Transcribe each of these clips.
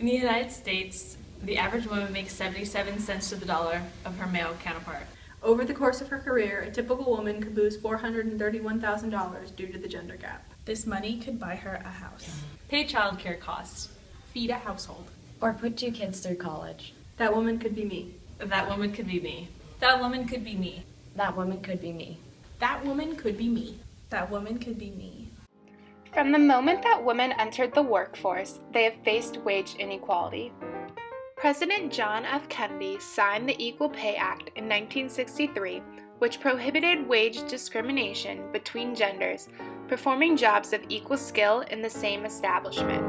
In the United States, the average woman makes 77 cents to the dollar of her male counterpart. Over the course of her career, a typical woman could lose $431,000 due to the gender gap. This money could buy her a house, Pay childcare costs. Feed a household. Or put 2 kids through college. That woman could be me. That woman could be me. That woman could be me. That woman could be me. That woman could be me. that woman could be me. From the moment that women entered the workforce, they have faced wage inequality. President John F. Kennedy signed the Equal Pay Act in 1963, which prohibited wage discrimination between genders performing jobs of equal skill in the same establishment.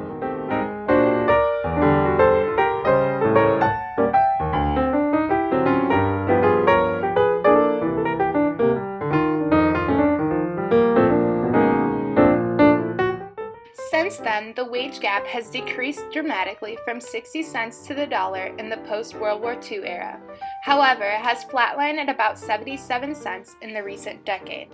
Since then, the wage gap has decreased dramatically from 60 cents to the dollar in the post-World War II era. However, it has flatlined at about 77 cents in the recent decade.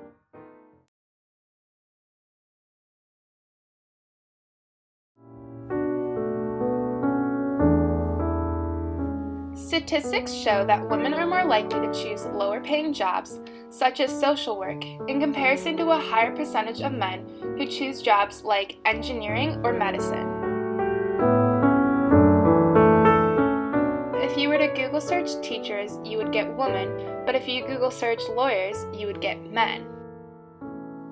Statistics show that women are more likely to choose lower-paying jobs, such as social work, in comparison to a higher percentage of men who choose jobs like engineering or medicine. If you were to Google search teachers, you would get women, but if you Google search lawyers, you would get men.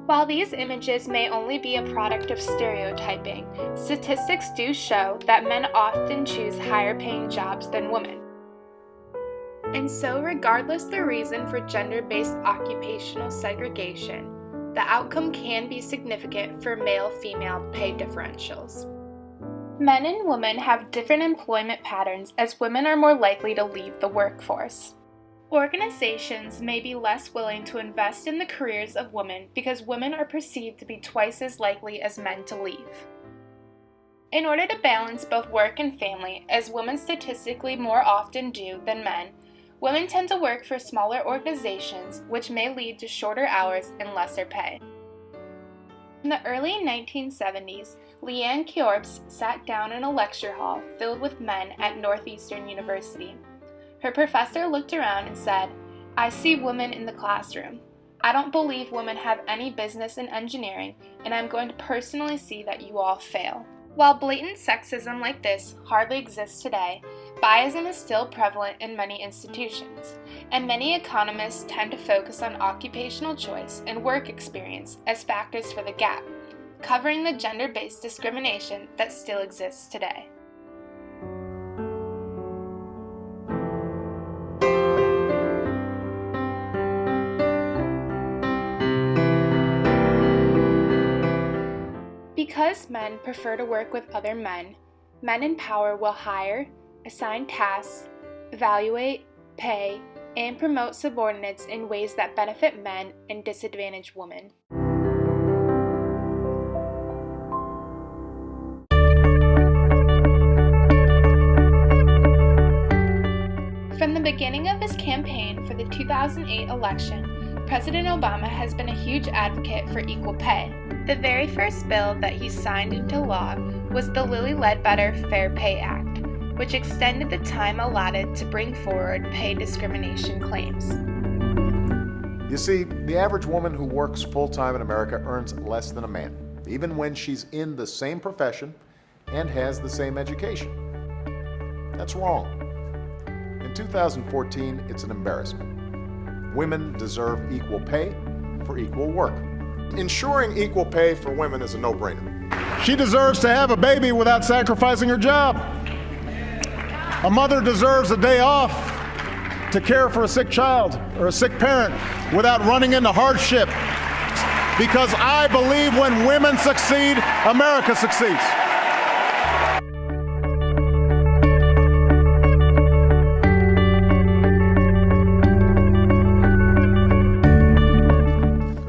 While these images may only be a product of stereotyping, statistics do show that men often choose higher-paying jobs than women. And so, regardless the reason for gender-based occupational segregation, the outcome can be significant for male-female pay differentials. Men and women have different employment patterns as women are more likely to leave the workforce. Organizations may be less willing to invest in the careers of women because women are perceived to be twice as likely as men to leave. In order to balance both work and family, as women statistically more often do than men, women tend to work for smaller organizations, which may lead to shorter hours and lesser pay. In the early 1970s, Leanne Kjorps sat down in a lecture hall filled with men at Northeastern University. Her professor looked around and said, "I see women in the classroom. I don't believe women have any business in engineering, and I'm going to personally see that you all fail." While blatant sexism like this hardly exists today, biasm is still prevalent in many institutions, and many economists tend to focus on occupational choice and work experience as factors for the gap, covering the gender-based discrimination that still exists today. Because men prefer to work with other men, men in power will hire, assign tasks, evaluate, pay, and promote subordinates in ways that benefit men and disadvantage women. From the beginning of his campaign for the 2008 election, President Obama has been a huge advocate for equal pay. The very first bill that he signed into law was the Lilly Ledbetter Fair Pay Act, which extended the time allotted to bring forward pay discrimination claims. You see, the average woman who works full-time in America earns less than a man, even when she's in the same profession and has the same education. That's wrong. In 2014, it's an embarrassment. Women deserve equal pay for equal work. Ensuring equal pay for women is a no-brainer. She deserves to have a baby without sacrificing her job. A mother deserves a day off to care for a sick child or a sick parent without running into hardship. Because I believe when women succeed, America succeeds.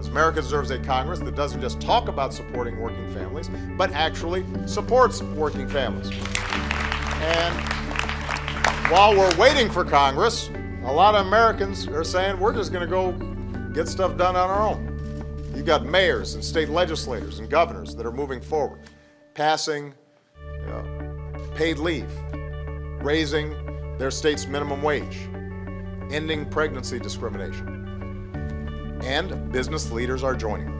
America deserves a Congress that doesn't just talk about supporting working families, but actually supports working families. And while we're waiting for Congress, a lot of Americans are saying we're just going to go get stuff done on our own. You've got mayors and state legislators and governors that are moving forward, passing paid leave, raising their state's minimum wage, ending pregnancy discrimination. And business leaders are joining them.